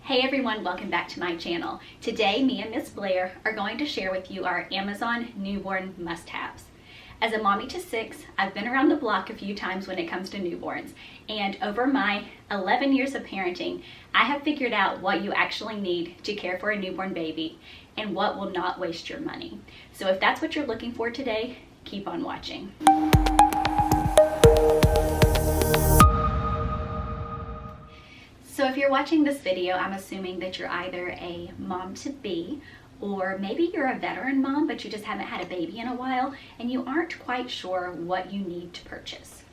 Hey everyone, welcome back to my channel. Today, me and Miss Blair are going to share with you our Amazon newborn must-haves. As a mommy to 6, I've been around the block a few times when it comes to newborns, and over my 11 years of parenting, I have figured out what you actually need to care for a newborn baby and what will not waste your money. So if that's what you're looking for today, keep on watching. So if you're watching this video, I'm assuming that you're either a mom-to-be or maybe you're a veteran mom, but you just haven't had a baby in a while and you aren't quite sure what you need to purchase.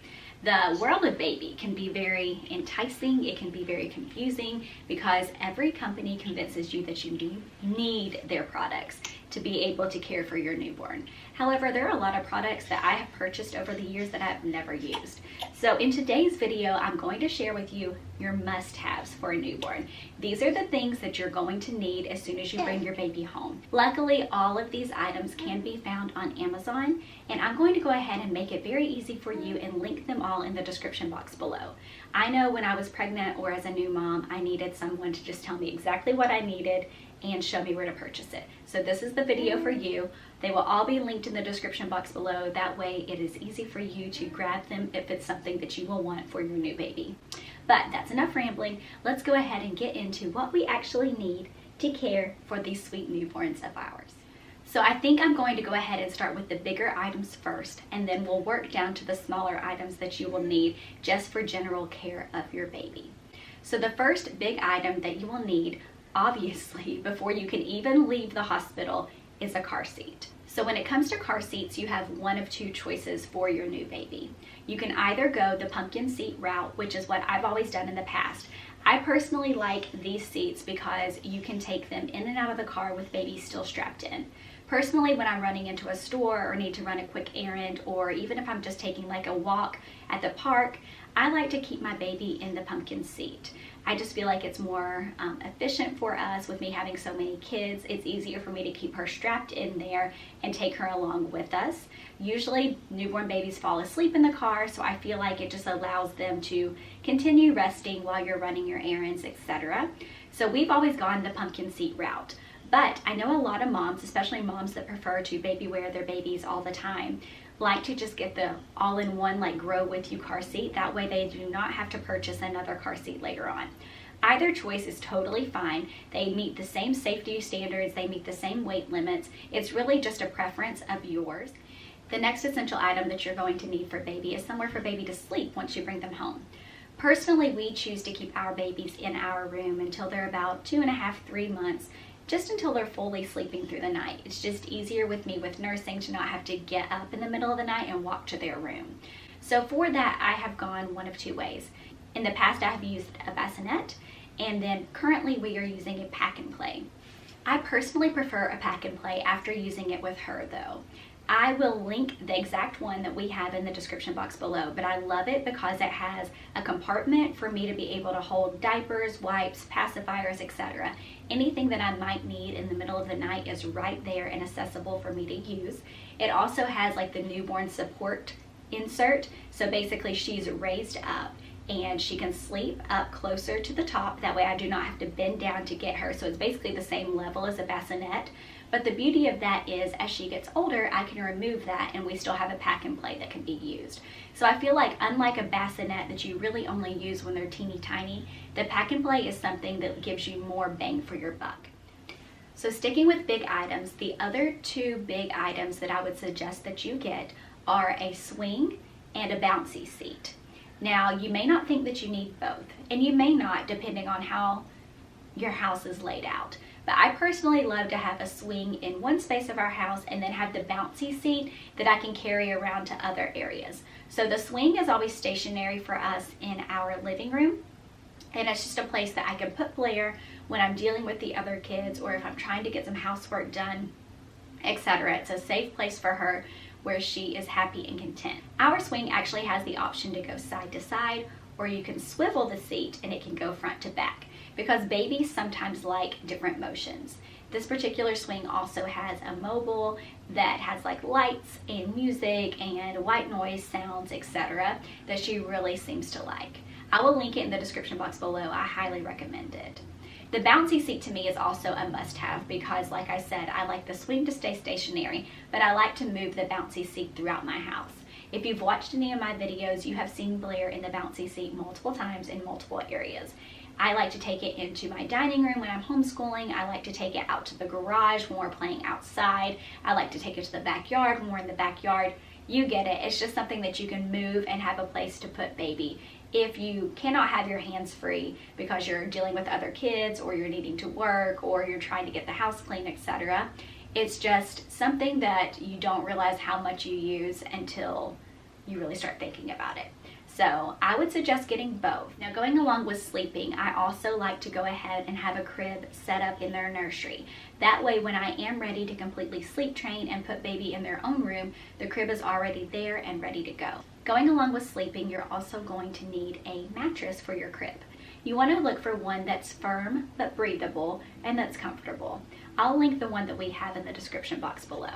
The world of baby can be very enticing, it can be very confusing because every company convinces you that you need their products to be able to care for your newborn. However, there are a lot of products that I have purchased over the years that I've never used. So in today's video, I'm going to share with you your must-haves for a newborn. These are the things that you're going to need as soon as you bring your baby home. Luckily, all of these items can be found on Amazon, and I'm going to go ahead and make it very easy for you and link them all in the description box below. I know when I was pregnant or as a new mom, I needed someone to just tell me exactly what I needed and show me where to purchase it. So this is the video for you. They will all be linked in the description box below. That way it is easy for you to grab them if it's something that you will want for your new baby. But that's enough rambling. Let's go ahead and get into what we actually need to care for these sweet newborns of ours. So I think I'm going to go ahead and start with the bigger items first, and then we'll work down to the smaller items that you will need just for general care of your baby. So the first big item that you will need, obviously, before you can even leave the hospital, is a car seat. So when it comes to car seats, you have one of two choices for your new baby. You can either go the pumpkin seat route, which is what I've always done in the past. I personally like these seats because you can take them in and out of the car with baby still strapped in. Personally, when I'm running into a store or need to run a quick errand, or even if I'm just taking like a walk at the park, I like to keep my baby in the pumpkin seat. I just feel like it's more efficient for us with me having so many kids. It's easier for me to keep her strapped in there and take her along with us. Usually newborn babies fall asleep in the car, so I feel like it just allows them to continue resting while you're running your errands, etc. So we've always gone the pumpkin seat route. But I know a lot of moms, especially moms that prefer to baby wear their babies all the time, like to just get the all-in-one like grow with you car seat. That way they do not have to purchase another car seat later on. Either choice is totally fine. They meet the same safety standards, they meet the same weight limits. It's really just a preference of yours. The next essential item that you're going to need for baby is somewhere for baby to sleep once you bring them home. Personally, we choose to keep our babies in our room until they're about 2.5, 3 months, just until they're fully sleeping through the night. It's just easier with me with nursing to not have to get up in the middle of the night and walk to their room. So for that, I have gone one of two ways. In the past, I have used a bassinet, and then currently we are using a pack and play. I personally prefer a pack and play after using it with her though. I will link the exact one that we have in the description box below, but I love it because it has a compartment for me to be able to hold diapers, wipes, pacifiers, etc. Anything that I might need in the middle of the night is right there and accessible for me to use. It also has like the newborn support insert, so basically she's raised up and she can sleep up closer to the top. That way I do not have to bend down to get her, so it's basically the same level as a bassinet. But the beauty of that is as she gets older, I can remove that and we still have a pack and play that can be used. So I feel like unlike a bassinet that you really only use when they're teeny tiny, the pack and play is something that gives you more bang for your buck. So sticking with big items, the other two big items that I would suggest that you get are a swing and a bouncy seat. Now, you may not think that you need both, and you may not depending on how your house is laid out. But I personally love to have a swing in one space of our house and then have the bouncy seat that I can carry around to other areas. So the swing is always stationary for us in our living room, and it's just a place that I can put Blair when I'm dealing with the other kids or if I'm trying to get some housework done, etc. It's a safe place for her where she is happy and content. Our swing actually has the option to go side to side, or you can swivel the seat and it can go front to back, because babies sometimes like different motions. This particular swing also has a mobile that has like lights and music and white noise sounds, etc. that she really seems to like. I will link it in the description box below. I highly recommend it. The Bouncy seat to me is also a must-have because, like I said, I like the swing to stay stationary, but I like to move the Bouncy seat throughout my house. If you've watched any of my videos, you have seen Blair in the Bouncy seat multiple times in multiple areas. I like to take it into my dining room when I'm homeschooling. I like to take it out to the garage when we're playing outside. I like to take it to the backyard when we're in the backyard. You get it. It's just something that you can move and have a place to put baby. If you cannot have your hands free because you're dealing with other kids or you're needing to work or you're trying to get the house clean, etc., it's just something that you don't realize how much you use until you really start thinking about it. So I would suggest getting both. Now, going along with sleeping, I also like to go ahead and have a crib set up in their nursery. That way, when I am ready to completely sleep train and put baby in their own room, the crib is already there and ready to go. Going along with sleeping, you're also going to need a mattress for your crib. You want to look for one that's firm but breathable and that's comfortable. I'll link the one that we have in the description box below.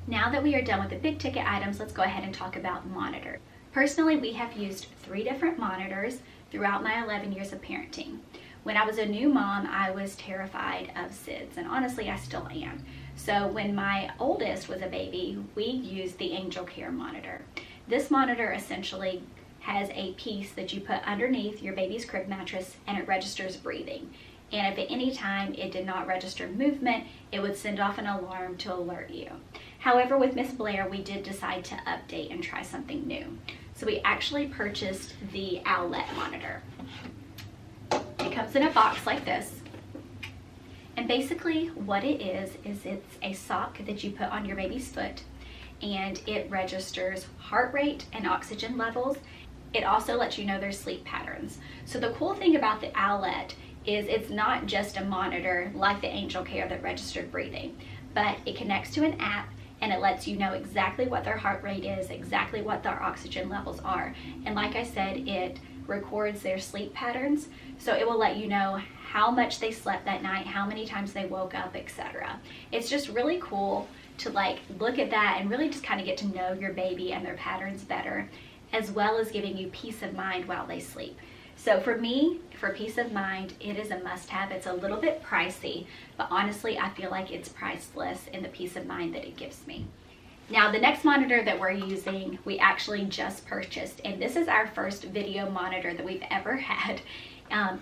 Now that we are done with the big ticket items, let's go ahead and talk about monitors. Personally, we have used 3 different monitors throughout my 11 years of parenting. When I was a new mom, I was terrified of SIDS, and honestly, I still am. So when my oldest was a baby, we used the Angel Care monitor. This monitor essentially has a piece that you put underneath your baby's crib mattress, and it registers breathing. And if at any time it did not register movement, it would send off an alarm to alert you. However, with Miss Blair, we did decide to update and try something new. So we actually purchased the Owlette Monitor. It comes in a box like this. And basically what it is it's a sock that you put on your baby's foot, and it registers heart rate and oxygen levels. It also lets you know their sleep patterns. So the cool thing about the Owlette is it's not just a monitor like the Angel Care that registered breathing, but it connects to an app and it lets you know exactly what their heart rate is, exactly what their oxygen levels are. And like I said, it records their sleep patterns, so it will let you know how much they slept that night, how many times they woke up, etc. It's just really cool to look at that and really just kind of get to know your baby and their patterns better, as well as giving you peace of mind while they sleep. So for me, for peace of mind, it is a must-have. It's a little bit pricey, but honestly, I feel like it's priceless in the peace of mind that it gives me. Now, the next monitor that we're using, we actually just purchased, and this is our first video monitor that we've ever had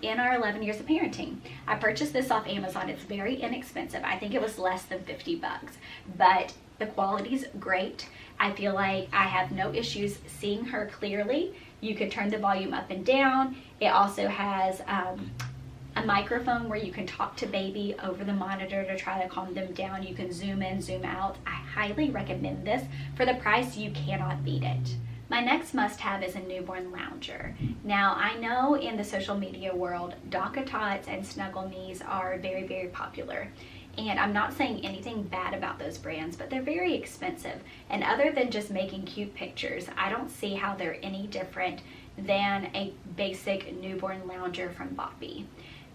in our 11 years of parenting. I purchased this off Amazon. It's very inexpensive. I think it was less than 50 bucks, but the quality's great. I feel like I have no issues seeing her clearly. You can turn the volume up and down. It also has a microphone where you can talk to baby over the monitor to try to calm them down. You can zoom in, zoom out. I highly recommend this. For the price, you cannot beat it. My next must-have is a newborn lounger. Now, I know in the social media world, DockATots and Snuggle Knees are very, very popular. And I'm not saying anything bad about those brands, but they're very expensive. And other than just making cute pictures, I don't see how they're any different than a basic newborn lounger from Boppy.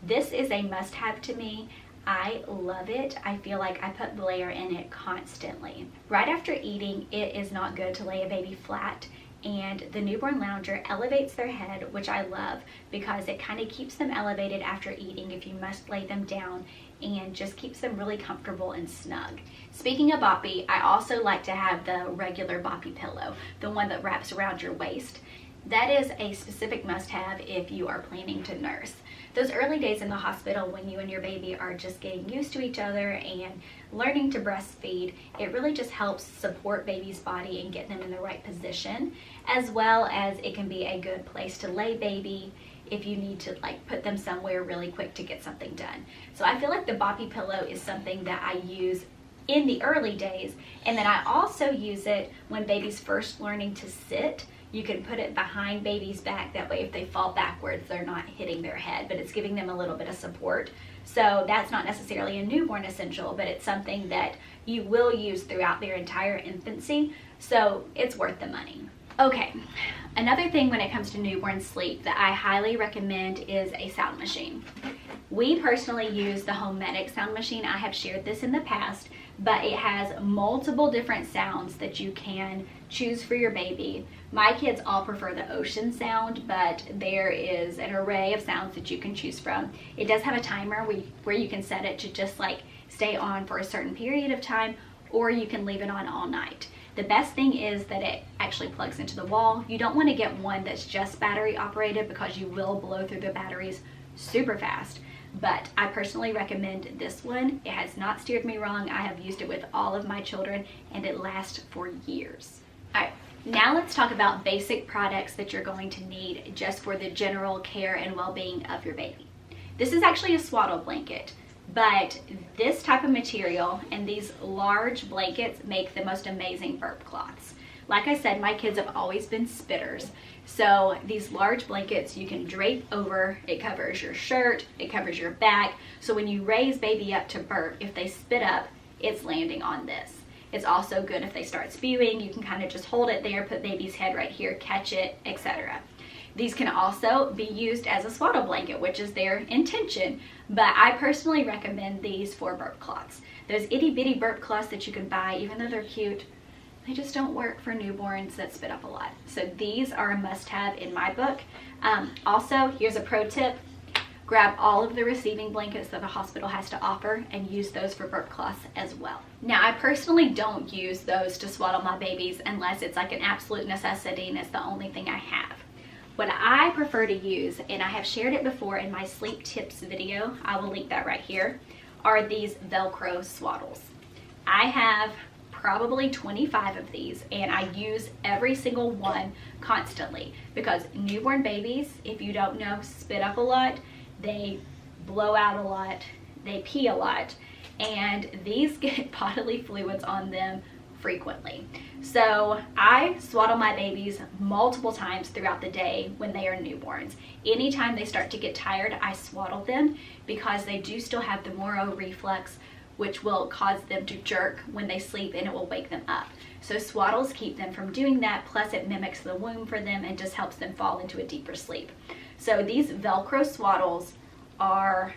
This is a must-have to me. I love it. I feel like I put Blair in it constantly. Right after eating, it is not good to lay a baby flat, and the newborn lounger elevates their head, which I love because it kind of keeps them elevated after eating if you must lay them down, and just keeps them really comfortable and snug. Speaking of Boppy, I also like to have the regular Boppy Pillow, the one that wraps around your waist. That is a specific must-have if you are planning to nurse. Those early days in the hospital when you and your baby are just getting used to each other and learning to breastfeed, it really just helps support baby's body and get them in the right position, as well as it can be a good place to lay baby if you need to put them somewhere really quick to get something done. So I feel like the Boppy Pillow is something that I use in the early days, and then I also use it when baby's first learning to sit. You can put it behind baby's back, that way if they fall backwards they're not hitting their head, but it's giving them a little bit of support. So that's not necessarily a newborn essential, but it's something that you will use throughout their entire infancy, so it's worth the money. Okay, another thing when it comes to newborn sleep that I highly recommend is a sound machine. We personally use the Homedic sound machine. I have shared this in the past, but it has multiple different sounds that you can choose for your baby. My kids all prefer the ocean sound, but there is an array of sounds that you can choose from. It does have a timer where you can set it to just like stay on for a certain period of time, or you can leave it on all night. The best thing is that it actually plugs into the wall. You don't want to get one that's just battery operated because you will blow through the batteries super fast. But I personally recommend this one. It has not steered me wrong. I have used it with all of my children and it lasts for years. All right, now let's talk about basic products that you're going to need just for the general care and well-being of your baby. This is actually a swaddle blanket, but this type of material and these large blankets make the most amazing burp cloths. Like I said, my kids have always been spitters. So these large blankets you can drape over. It covers your shirt, it covers your back. So when you raise baby up to burp, if they spit up, it's landing on this. It's also good if they start spewing. You can kind of just hold it there, put baby's head right here, catch it, etc. These can also be used as a swaddle blanket, which is their intention. But I personally recommend these for burp cloths. Those itty bitty burp cloths that you can buy, even though they're cute, they just don't work for newborns that spit up a lot. So these are a must-have in my book. Also, here's a pro tip. Grab all of the receiving blankets that the hospital has to offer and use those for burp cloths as well. Now, I personally don't use those to swaddle my babies unless it's like an absolute necessity and it's the only thing I have. What I prefer to use, and I have shared it before in my sleep tips video, I will link that right here, are these Velcro swaddles. I have probably 25 of these and I use every single one constantly because newborn babies, if you don't know, spit up a lot, they blow out a lot, they pee a lot, and these get bodily fluids on them frequently. So I swaddle my babies multiple times throughout the day when they are newborns. Anytime they start to get tired, I swaddle them because they do still have the Moro reflex, which will cause them to jerk when they sleep and it will wake them up. So swaddles keep them from doing that, plus it mimics the womb for them and just helps them fall into a deeper sleep. So these Velcro swaddles are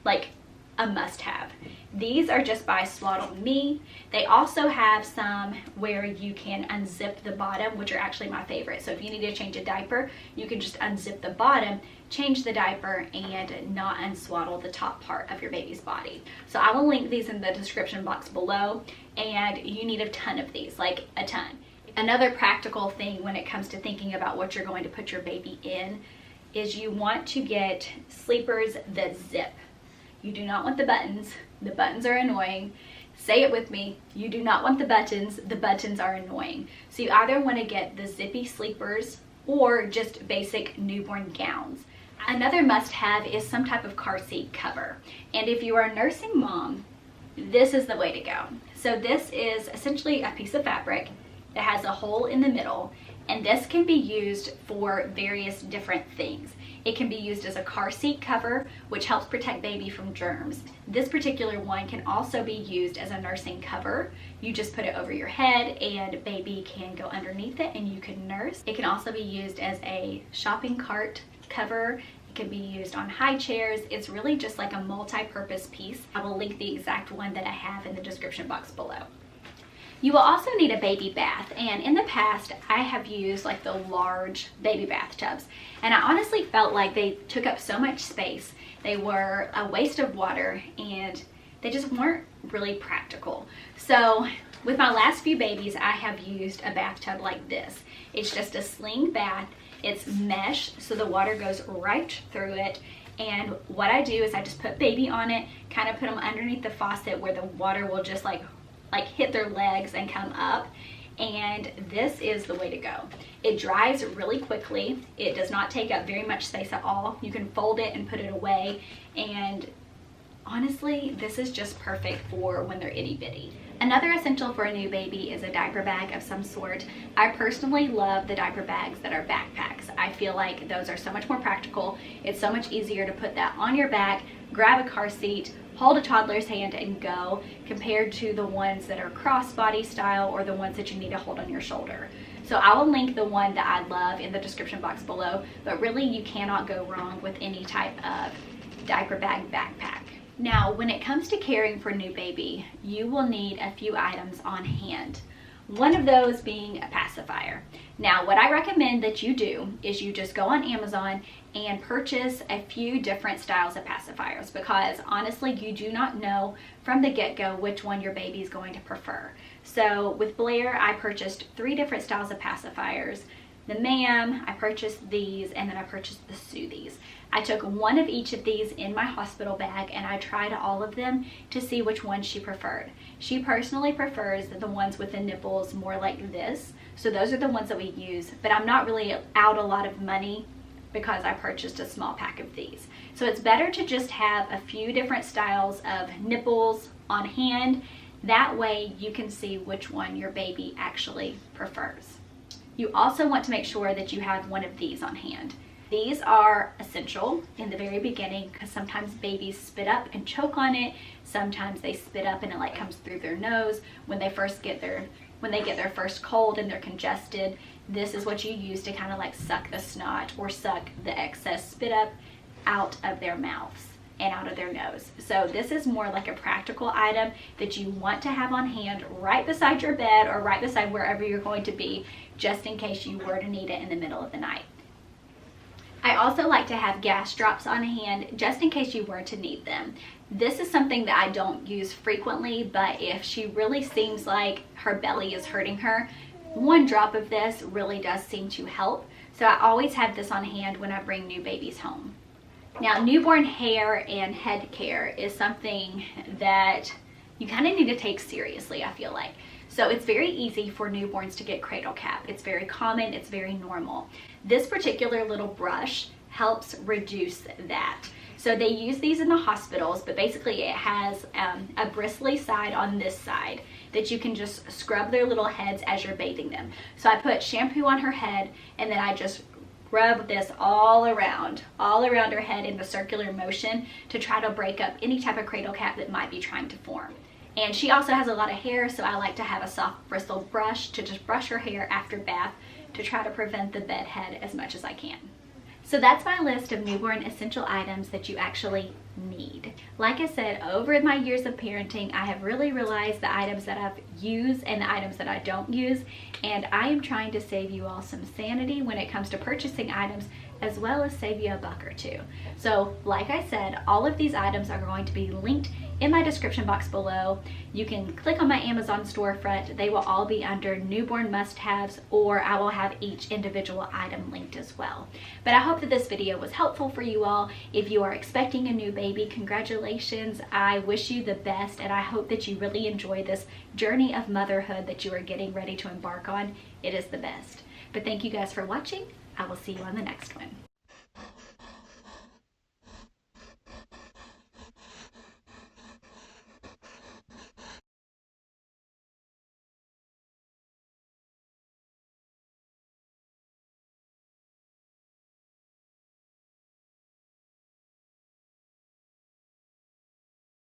like a must-have. These are just by Swaddle Me. They also have some where you can unzip the bottom, which are actually my favorite. So if you need to change a diaper, you can just unzip the bottom, change the diaper, and not unswaddle the top part of your baby's body. So I will link these in the description box below, and you need a ton of these, like a ton. Another practical thing when it comes to thinking about what you're going to put your baby in is you want to get sleepers that zip. You do not want the buttons. The buttons are annoying. Say it with me. You do not want the buttons. The buttons are annoying. So you either want to get the zippy sleepers or just basic newborn gowns. Another must-have is some type of car seat cover. And if you are a nursing mom, this is the way to go. So this is essentially a piece of fabric that has a hole in the middle, and this can be used for various different things. It can be used as a car seat cover, which helps protect baby from germs. This particular one can also be used as a nursing cover. You just put it over your head and baby can go underneath it and you can nurse. It can also be used as a shopping cart cover. It can be used on high chairs. It's really just like a multi-purpose piece. I will link the exact one that I have in the description box below. You will also need a baby bath, and in the past I have used like the large baby bathtubs, and I honestly felt like they took up so much space. They were a waste of water and they just weren't really practical. So with my last few babies, I have used a bathtub like this. It's just a sling bath. It's mesh, so the water goes right through it. And what I do is I just put baby on it, kind of put them underneath the faucet where the water will just like hit their legs and come up, and this is the way to go. It dries really quickly. It does not take up very much space at all. You can fold it and put it away, and honestly, this is just perfect for when they're itty bitty. Another essential for a new baby is a diaper bag of some sort. I personally love the diaper bags that are backpacks. I feel like those are so much more practical. It's so much easier to put that on your back, grab a car seat, hold a toddler's hand and go, compared to the ones that are crossbody style or the ones that you need to hold on your shoulder. So I will link the one that I love in the description box below, but really you cannot go wrong with any type of diaper bag backpack. Now, when it comes to caring for a new baby, you will need a few items on hand. One of those being a pacifier. Now, what I recommend that you do is you just go on Amazon and purchase a few different styles of pacifiers, because honestly, you do not know from the get-go which one your baby is going to prefer. So with Blair, I purchased 3 different styles of pacifiers. The Ma'am, I purchased these, and then I purchased the Soothies. I took one of each of these in my hospital bag and I tried all of them to see which one she preferred. She personally prefers the ones with the nipples more like this, so those are the ones that we use, but I'm not really out a lot of money because I purchased a small pack of these. So it's better to just have a few different styles of nipples on hand. That way you can see which one your baby actually prefers. You also want to make sure that you have one of these on hand. These are essential in the very beginning because sometimes babies spit up and choke on it. Sometimes they spit up and it like comes through their nose when they get their first cold and they're congested. This is what you use to kind of like suck the snot or suck the excess spit up out of their mouths and out of their nose. So this is more like a practical item that you want to have on hand right beside your bed or right beside wherever you're going to be, just in case you were to need it in the middle of the night. I also like to have gas drops on hand just in case you were to need them. This is something that I don't use frequently, but if she really seems like her belly is hurting her, 1 drop of this really does seem to help. So I always have this on hand when I bring new babies home. Now, newborn hair and head care is something that you kind of need to take seriously, I feel like. So it's very easy for newborns to get cradle cap. It's very common, it's very normal. This particular little brush helps reduce that. So they use these in the hospitals, but basically it has a bristly side on this side that you can just scrub their little heads as you're bathing them. So I put shampoo on her head and then I just rub this all around her head in the circular motion to try to break up any type of cradle cap that might be trying to form. And she also has a lot of hair, so I like to have a soft bristled brush to just brush her hair after bath to try to prevent the bed head as much as I can. So that's my list of newborn essential items that you actually need. Like I said, over my years of parenting, I have really realized the items that I've used and the items that I don't use, and I am trying to save you all some sanity when it comes to purchasing items, as well as save you a buck or two. So like I said, all of these items are going to be linked in my description box below. You can click on my Amazon storefront. They will all be under newborn must-haves, or I will have each individual item linked as well. But I hope that this video was helpful for you all. If you are expecting a new baby, congratulations. I wish you the best, and I hope that you really enjoy this journey of motherhood that you are getting ready to embark on. It is the best. But thank you guys for watching. I will see you on the next one.